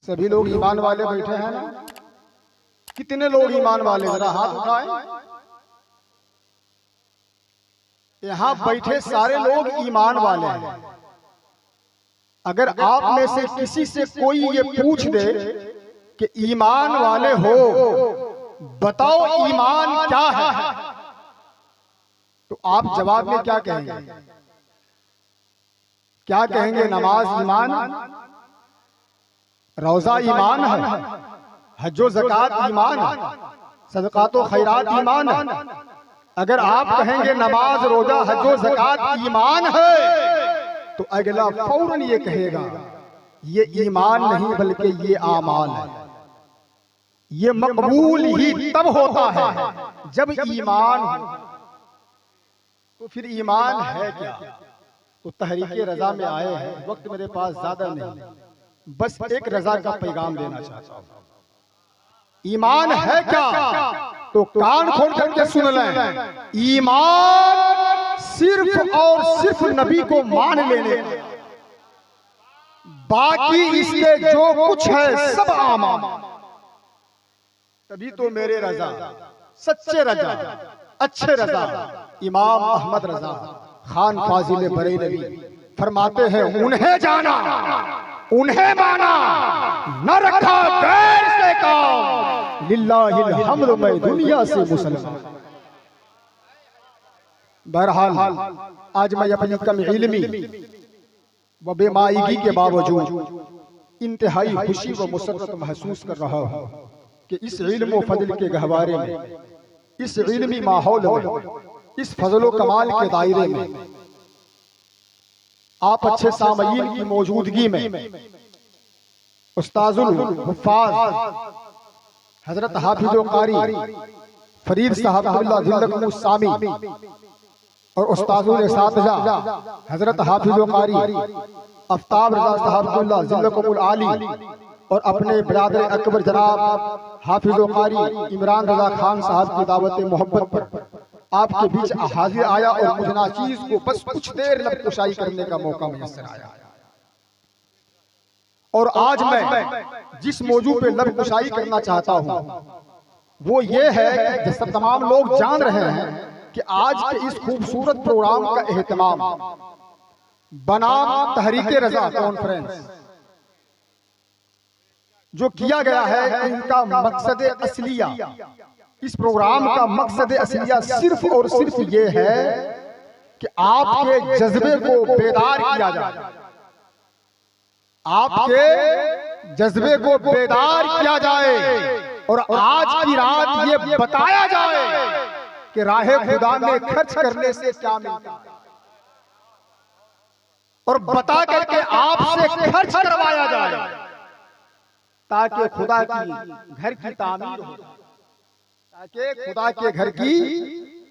सभी लोग ईमान वाले बैठे हैं ना? कितने लोग ईमान वाले, जरा हाथ उठाएं। यहाँ बैठे सारे लोग ईमान वाले हैं। अगर आप में से किसी से कोई ये पूछ दे कि ईमान वाले हो, बताओ ईमान क्या है, तो आप जवाब में क्या कहेंगे? क्या कहेंगे? नमाज ईमान, रोजा ईमान है, हज्जो ज़कात ईमान है, सदकातो खैरात ईमान है। अगर आप कहेंगे नमाज रोजा हज्जो ज़कात ईमान है, तो अगला फौरन ये कहेगा ये ईमान नहीं बल्कि ये आमाल है। ये मकबूल ही तब होता है जब ईमान हो। तो फिर ईमान है क्या? तो तहरीके रजा में आए हैं, वक्त मेरे पास ज्यादा नहीं, बस एक रजा का पैगाम देना चाहता हूं। ईमान है क्या? तो कान खोल करके सुन लें। ईमान सिर्फ और सिर्फ नबी को मान लेने, बाकी इसके जो कुछ है सब आमान। तभी तो मेरे रजा, सच्चे रजा, अच्छे रजा इमाम अहमद रजा खान फाजिल बरेलवी फरमाते हैं, उन्हें जाना उन्हें माना, न रखा गैर से काम, लिल्लाहिल हम्द मैं दुनिया से मुसलमान। बहरहाल आज मैं अपनी कम इल्मी व बेमाइगी के बावजूद इंतहाई खुशी व मुसर्रत महसूस कर रहा हूँ कि इस इल्म व फजल के गहवारे में, इस इल्मी माहौल में, इस फजल व कमाल के दायरे में आप अच्छे सामयीन की मौजूदगी में उस्ताजुल हुफ्फाज हजरत हाफिजुल कारी फरीद साहब सामी और उस्ताजुल इसातिज़ा हजरत हाफिजुल कारी आफ्ताब रज़ा साहब आली और अपने बिरादर अकबर जनाब हाफिजुल कारी इमरान रजा खान साहब की दावत मोहब्बत पर आपके बीच हाजिर आया और मुझ नाचीज को बस कुछ देर लब कुशाई करने का मौका मुयस्सर आया। और आज मैं जिस मौजू पे लब कुशाई करना चाहता हूं वो ये है कि जैसे तमाम लोग जान रहे हैं कि आज के इस खूबसूरत प्रोग्राम का एहतमाम बनाम तहरीके रजा कॉन्फ्रेंस जो किया गया है, इनका मकसद असलिया, इस प्रोग्राम का मकसद असलिया सिर्फ और सिर्फ ये है कि आपके जज्बे को बेदार किया जाए, आपके जज्बे को बेदार किया जाए और आज की रात ये बताया जाए कि राहे खुदा में खर्च करने से क्या मिलता है, और बता करके आपसे खर्च करवाया जाए ताकि खुदा की घर की तामीर हो, ताकि खुदा के घर की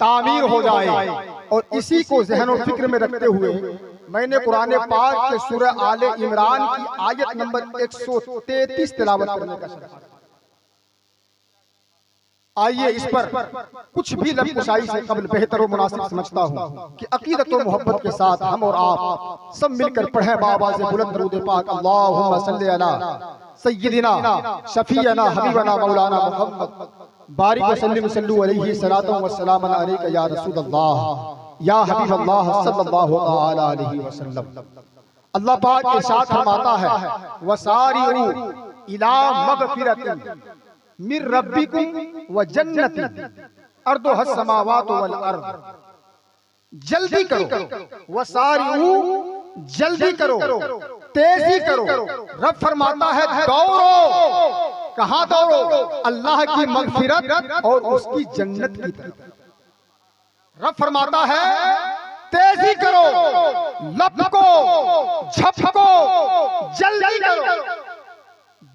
तामीर हो जाए। और इसी को ज़हन और फिक्र में रखते हुए मैंने कुरान पाक के सूरह आले इमरान की आयत नंबर 133 तिलावत करने का शर्त। आइए इस पर कुछ भी लब कुशाई से कबल बेहतर और मुनासिब समझता हूँ कि अकीदत और मोहब्बत के साथ हम और आप सब मिलकर पढ़ें बाबा से बुलंद दरूद पाक, अल्लाहुम्मा सल्ली अला सय्यिदिना शफीअना हबीबना मौलाना मुहम्मद बारिक वसल्लिम सल्लु अलैहि सलातो व सलामन अलैका या रसूल अल्लाह या हबीब अल्लाह सल्लल्लाहु तआला अलैहि वसल्लम। अल्लाह पाक इरशाद फरमाता है, वसारिउ इला मगफिरतिन मिर रब्बिकुम व जन्नतिन अर्दुहा समावातु वल अर्द। जल्दी करो, वसारिउ जल्दी करो, तेजी करो। रब फरमाता है दौड़ो। कहां दौड़ो? अल्लाह की मगफिरत और उसकी जन्नत की तरफ। रब फरमाता है तेजी करो, लपको, झपको, जल्दी करो,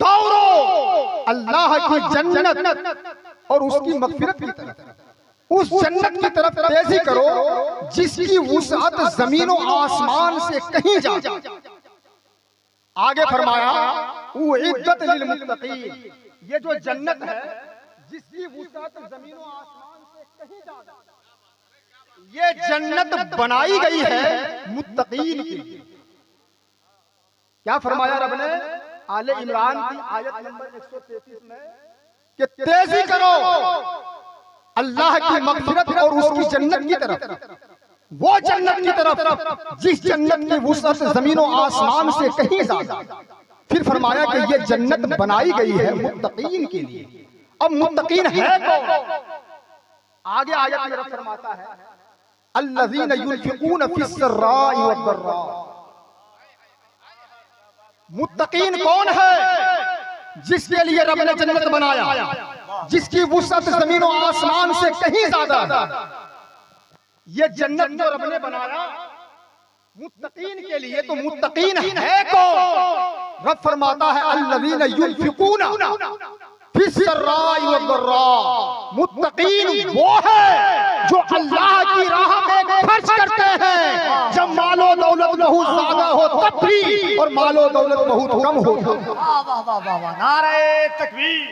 दौड़ो अल्लाह की जन्नत और उसकी मगफिरत की तरफ। उस जन्नत की तरफ तेजी करो जिसकी वुसअत ज़मीन और आसमान से कहीं जा। आगे फरमाया उइद्दत लिल मुत्तकीन, ये जो जन्नत है जिसकी वुसअत ज़मीन और आसमान से कहीं जा, ये जन्नत बनाई गई है मुत्तकीन के लिए। क्या फरमाया रब ने? आले इमरान की आयत नंबर 133 में कि तेजी करो अल्लाह की मग़फ़िरत और उसकी जन्नत की तरफ, वो जन्नत की तरफ जिस जन्नत की वुसअत ज़मीन और आसमान से कहीं ज़्यादा। फिर फरमाया कि ये जन्नत बनाई गई है मुत्तकीन के लिए। अब मुत्तकीन है कौन? आगे आयत में रब फरमाता है अल्लज़ीना युनफ़िक़ूना फ़िस्सर्राइ वद्दर्रा। मुत्तकीन कौन है? जिसके लिए रब ने जन्नत बनाया, जिसकी वुसअत ज़मीन और आसमान से कहीं ज्यादा। ये जन्नत जो रब ने बनाया मुत्तकीन के लिए, तो मुत्तकीन है कौन? रब फरमाता है अल्लज़ीना युनफ़िक़ूना फ़िस्सर्राइ वद्दर्रा। मुत्तकीन वो है जो अल्लाह की राह में खर्च करते हैं, जब मालो दौलत बहुत ज्यादा हो तब भी, और मालो दौलत बहुत कम हो। वाह वाह वाह वाह वाह, नारे तकबीर,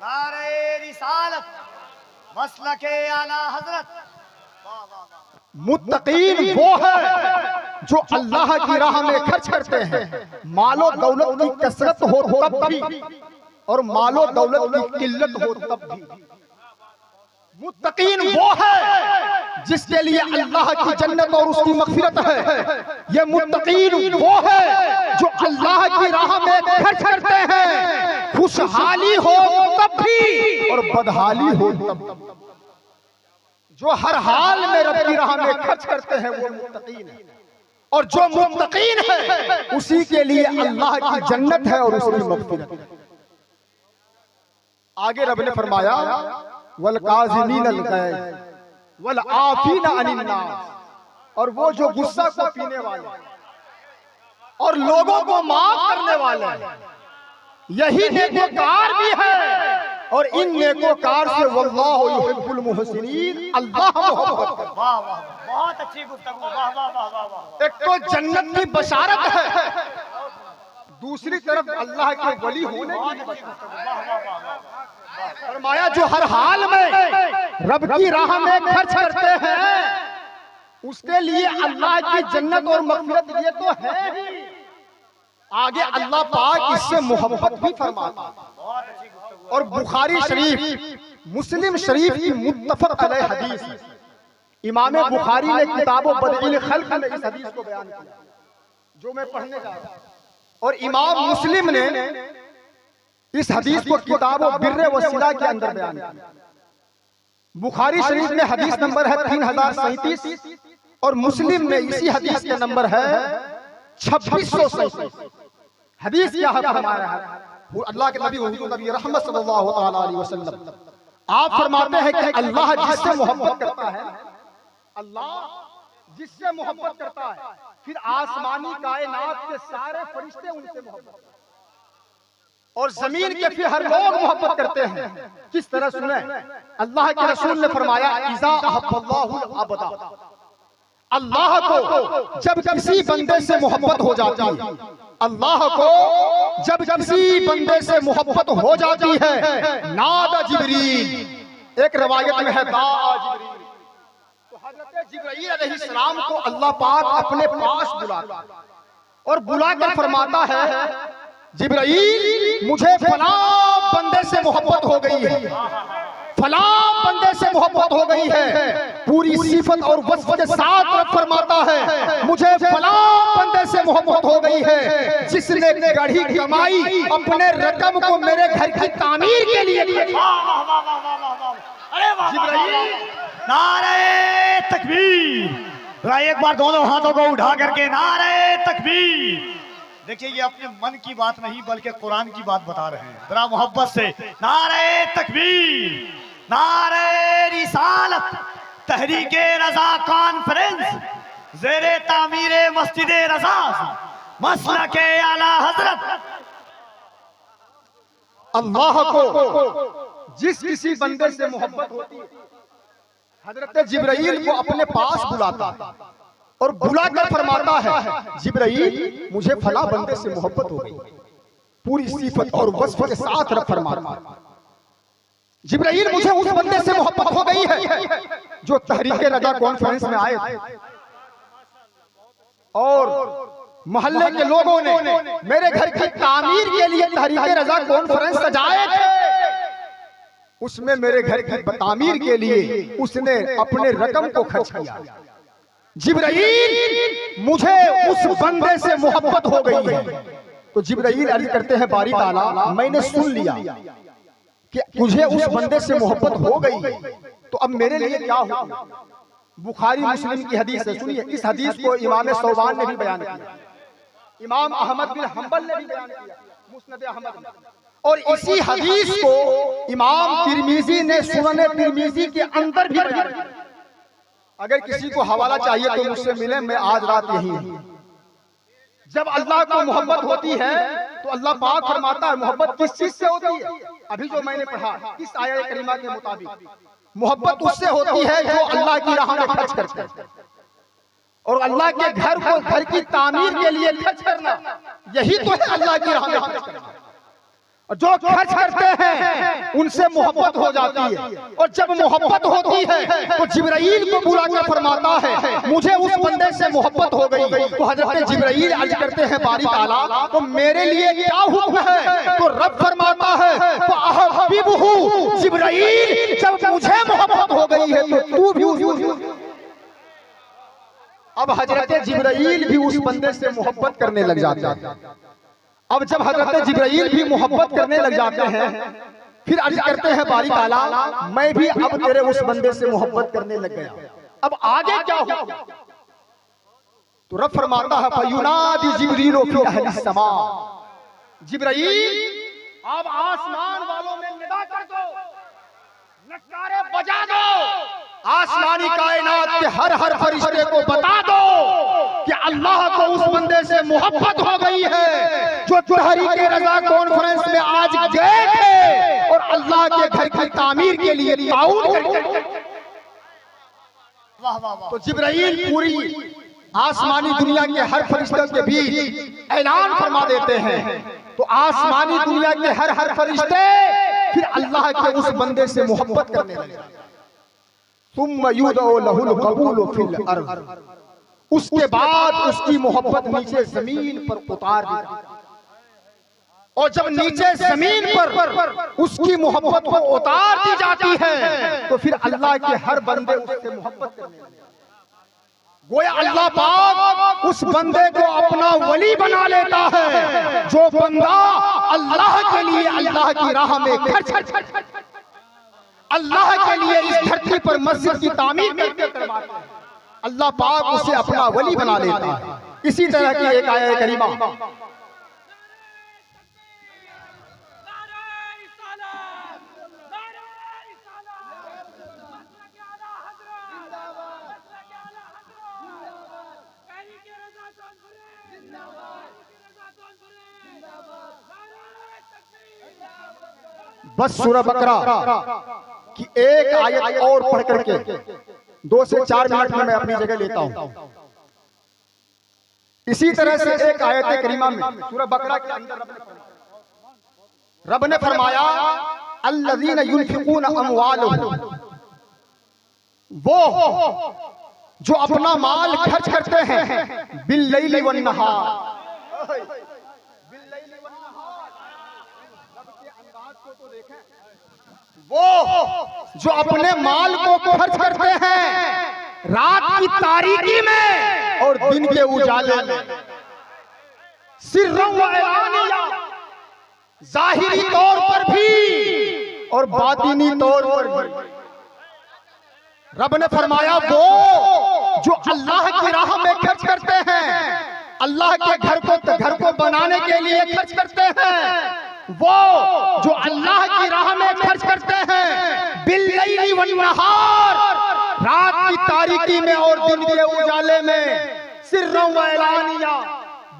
नारे रिसालत, मसलके आला हजरत। मुत्तकीन वो है जो अल्लाह की राह में खर्च करते हैं, मालो दौलत की कसरत हो तब भी, और मालो दौलत की किल्लत हो तब भी। मुत्तकीन वो है जिसके लिए अल्लाह की जन्नत और उसकी मग़फ़िरत है। ये मुत्तकीन वो है जो अल्लाह की राह में खर्च करते हैं, खुशहाली हो तब भी और बदहाली हो तब भी। जो हर हाल में रब की राह में खर्च करते हैं वो मुत्तकीन है, और जो मुत्तकीन है उसी के लिए अल्लाह की जन्नत है और उसकी मग़फ़िरत है। आगे रब ने फरमाया वल काज़िमीनल गैज़ वल आफ़ीना अनिन नास, और वो जो गुस्सा को पीने वाले और लोगों को माफ करने वाले, यही नेकोकार भी है। और इन नेकोकार से वल्लाहु युहिब्बुल मुहसिनीन, अल्लाह मोहब्बत करता है। वाह वाह, बहुत अच्छी गुफ्तगू, वाह वाह वाह वाह वाह। एक तो जन्नत की बशारत है, दूसरी तरफ अल्लाह के वली होने की बशारत। फरमाया जो हर हाल में रब की राह में खर्च करते हैं उसके लिए अल्लाह की जन्नत और मग़फ़िरत ये तो है ही, आगे अल्लाह पाक इससे मोहब्बत भी फरमाता है। और बुखारी शरीफ, मुस्लिम शरीफ की मुत्तफ़क़ अलैह हदीस, इमाम बुखारी ने किताबो बदइल खल्क़ में इस हदीस को बयान किया जो मैं पढ़ने जा रहा हूं, और इमाम मुस्लिम ने इस हदीस को किताबो बिर्र व सिला के अंदर बयान किया। बुखारी शरीफ में हदीस नंबर है 3037 और मुस्लिम में इसी हदीस के नंबर है 2637। हदीस क्या है फरमा रहा है अल्लाह के नबी हुजूर नबी रहमत सल्लल्लाहु तआला अलैहि वसल्लम, आप फरमाते हैं कि अल्लाह जिससे मोहब्बत करता है, अल्लाह जिससे मोहब्बत करता है, फिर आसमानी कायनात के सारे फरिश्ते उनसे मोहब्बत करते हैं, और जमीन के फिर हर लोग मोहब्बत करते हैं। किस तरह सुने, अल्लाह के रसूल ने फरमाया इज़ा अहब्बल्लाहुल अबदा, अल्लाह को जब किसी बंदे से मोहब्बत हो जाती है, अल्लाह को जब किसी बंदे से मोहब्बत हो जाती है, नादा जिब्रील, एक रवायत में है दा जिब्रील, तो हज़रत जिब्रील अलैहिस्सलाम को अल्लाह पाक अपने पास बुलाता और बुलाकर फरमाता है जिब्रील मुझे फलां बंदे से मोहब्बत हो गई है, फलां बंदे से मोहब्बत हो गई है, पूरी सिफत और वस्फ के साथ रब फरमाता है मुझे फलां बंदे से मोहब्बत हो गई है जिसने गढ़ी कमाई अपने रकम को मेरे घर की तामीर के लिए दी। जिब्रील, नारे तकबीर, एक बार दोनों हाथों को उठा करके नारे तकबीर। देखिए ये अपने मन की बात नहीं बल्कि कुरान की बात बता रहे हैं, जरा मोहब्बत से नारे तकबीर, नारे रिसालत, तहरीके रजा कॉन्फ्रेंस, ज़ेरे तामीरे मस्जिदे रजा, मसलके आला हजरत। अल्लाह को जिस किसी बंदे से मोहब्बत होती है, हजरत जिब्रील को अपने पास बुलाता और बुलाकर फरमाता है जिब्रील मुझे फला बंदे से मोहब्बत हो गई, पूरी सिफत और वस्फ के साथ रब फरमाता जिब्रील मुझे उस बंदे से मोहब्बत हो गई है जो तहरीके रजा कॉन्फ्रेंस में आए थे और मोहल्ले के लोगों ने मेरे घर की तामीर के लिए तहरीक रजा कॉन्फ्रेंस सजाए थे। उसमें मेरे घर की तामीर के लिए उसने अपने रकम को खर्च किया। जिब्राइल मुझे उस बंदे से मोहब्बत हो गई है। तो जिब्राइल अर्ज करते हैं बारी ताला, मैंने सुन लिया कि मुझे उस बंदे से मोहब्बत हो गई, तो अब मेरे लिए क्या हो। बुखारी मुस्लिम की हदीस है, सुनिए। इस हदीस को इमाम सौबान ने भी बयान किया, इमाम अहमद बिन हंबल ने भी बयान किया मुस्नद अहमद में, और इसी हदीस को इमाम तिरमिजी ने सुनन तिरमिजी के अंदर भी बयान किया। अगर किसी को हवाला चाहिए तो मुझसे मिले, मैं आज रात यही हूं। जब अल्लाह को मोहब्बत होती है तो अल्लाह पाक फरमाता है मोहब्बत किस चीज से होती है। अभी जो मैंने पढ़ा इस आयत करीमा के मुताबिक मोहब्बत उससे होती है जो अल्लाह की राह में खर्च करते हैं, और अल्लाह के घर को, घर की तामीर के लिए खर्च करना, यही तो है अल्लाह की राह में खर्च करना। जो खर्च करते हैं उनसे मोहब्बत हो जाती है, और जब मोहब्बत होती है तो जिब्राइल को बुलाकर फरमाता है मुझे उस बंदे से मोहब्बत हो गई। तो हजरत जिब्राइल अर्ज करते हैं बारी ताला, तो मेरे लिए क्या हुक्म है। तो रब फरमाता है तो अहब्बिबहु जिब्राइल, जब मुझे मोहब्बत हो गई है तो तू भी। अब हजरत जिब्राइल भी उस बंदे से मोहब्बत करने लग जाते हैं। अब जब हजरत जिब्राइल भी मोहब्बत करने लग जाते हैं, फिर अर्ज करते हैं बारी ताला, मैं भी अब तेरे उस बंदे से मोहब्बत करने लग गया। अब आगे क्या हो। तो रब फरमाता है फयुनादी जिब्रील फी अहली समा, जिब्राइल आप आसमान वालों में निदा कर दो, नक्कारे बजा दो, आसमानी कायनात के हर हर फरिश्ते को बता दो कि अल्लाह को उस बंदे से मोहब्बत हो गई है जो तहरीक रजा कॉन्फ्रेंस में आज गए थे और अल्लाह के घर की तामीर के लिए ताउन करके। तो जिब्राइल पूरी आसमानी दुनिया के हर फरिश्ते के बीच ऐलान फरमा देते हैं। तो आसमानी दुनिया के हर हर फरिश्ते फिर अल्लाह के उस बंदे से मोहब्बत करने लगे। सुम्मा युदउ लहुल कबूल फिल अर्द, उसके बाद उसकी मोहब्बत नीचे जमीन पर उतार दी जाती है, और जब नीचे जमीन पर उसकी मोहब्बत को उतार दी जाती है तो फिर अल्लाह के हर बंदे उससे मोहब्बत करने लगे। गोया अल्लाह पाक उस बंदे को अपना वली बना लेता है जो बंदा अल्लाह के लिए अल्लाह की राह में खर्च, अल्लाह के लिए इस धरती पर मस्जिद की तामीर करके करवाता है, अल्लाह पाक उसे अपना वली बना लेता है। इसी तरह की एक आयत करीमा बस सूरह बकरा की एक आयत और पढ़ करके 2 से 4 मिनट में मैं अपनी जगह लेता हूं। इसी तरह से एक आयत करीमा में सूरह बकरा के अंदर रब ने फरमाया अल्लज़ीना युनफिकून अमवालहुम, वो जो अपना माल खर्च करते हैं बिल्लैली वन्नहार, वो जो अपने माल को खर्च करते हैं रात की तारीकी में और दिन के उजाले में, सिर्रन व इलानिया, जाहिरी तौर पर भी और बातिनी तौर पर भी। रब ने फरमाया वो जो अल्लाह की राह में खर्च करते हैं, अल्लाह के घर को बनाने के लिए खर्च करते हैं, वो जो अल्लाह की राह में खर्च करते हैं बिल्लैली वन्नहार, रात की तारीकी में और दिन के उजाले में, सिर्रन व इलानिया,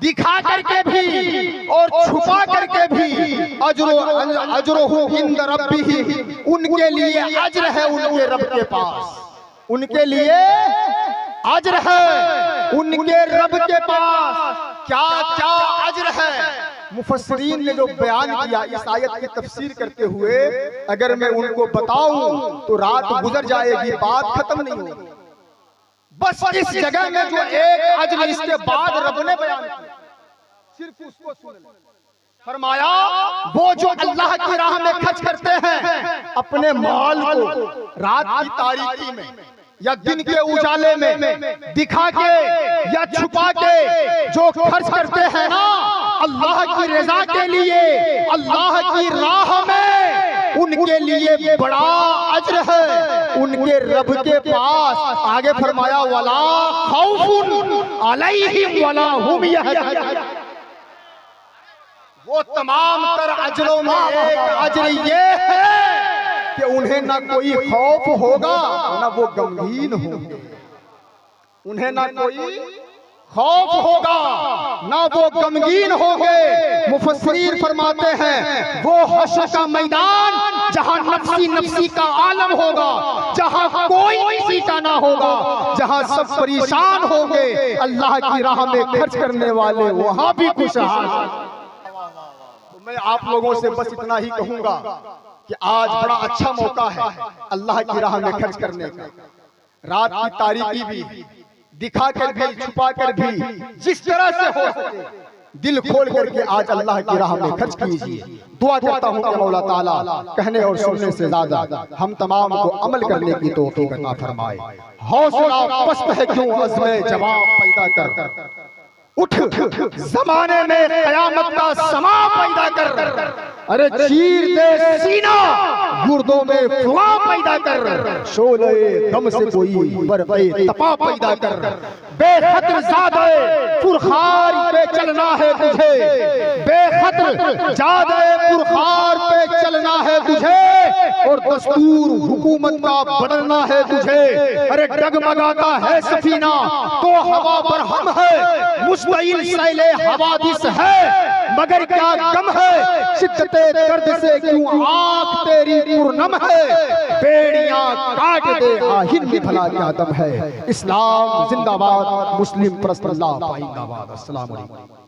दिखा करके भी और छुपा करके भी, अजरुहु इंद रब्बिही, उनके लिए अज्र है उनके रब के पास, उनके लिए अज्र है उनके रब के पास। क्या क्या अज्र है, मुफस्सिरीन ने जो बयान किया इस आयत की तफसीर करते हुए, अगर मैं उनको बताऊं तो रात गुजर जाएगी, बात खत्म नहीं होगी, बस इस जगह में जो एक अज्र इसके बाद रब ने बयान किया, सिर्फ उसको सुन ले। फरमाया वो जो अल्लाह की राह में खर्च करते हैं अपने माल को रात की तारीकी में या दिन के उजाले में दिखा के या छुपा के जो खर्च करते हैं ना अल्लाह की रजा के लिए, अल्लाह की राह में, उनके लिए बड़ा अज्र है उनके रब के पास। आगे फरमाया वला खौफुन अलैहिम वला हुम यहज़नून। वो तमाम तर अजरों में एक अजर ये है कि उन्हें ना कोई खौफ होगा ना वो गमगीन होंगे, उन्हें ना कोई खौफ होगा ना वो गमगीन होंगे। मुफस्सिरीन फरमाते हैं वो हश्र का मैदान जहां नफ्सी नफ्सी का आलम होगा, जहां कोई किसी का ना होगा, जहां सब परेशान होंगे, अल्लाह की राह में खर्च करने वाले वहां भी खुशहाल। मैं आप लोगों से बस इतना ही कहूंगा कि आज बड़ा अच्छा मौका है अल्लाह की राह में खर्च करने का। रात की तारीकी भी दिखा कर भी छुपा कर भी जिस तरह से हो सके दिल खोल करके आज अल्लाह की राह में खर्च कीजिए। दुआ करता हूँ कि मौला ताला कहने और सुनने से ज्यादा हम तमाम को अमल करने की तौफीक अता फरमाए। हौसला पस्त है क्यों अज़्म जवाब पैदा कर, उठ जमाने में कयामत का समा पैदा कर, अरे चीर दे सीना गुर्दों में फुआ पैदा कर, शोले दम से कोई बरक़े तपा पैदा कर, बेखतर ज़ादे फुरखार पे चलना है तुझे, बेखतर ज़ादे फुरखार पे चलना है तुझे, और दस्तूर हुकूमत का बदलना है तुझे। अरे डगमगाता है सफीना तो हवा पर हम है, मुस्तइल सैले हवादिस है मगर क्या गम है, शिद्दते दर्द से क्यों आँख तेरी पुरनम है, बेड़ियां काट दे आहिर में भला क्या दम है। इस्लाम जिंदाबाद, मुस्लिम परस्त अल्लाह पाइंदाबाद। अस्सलाम वालेकुम।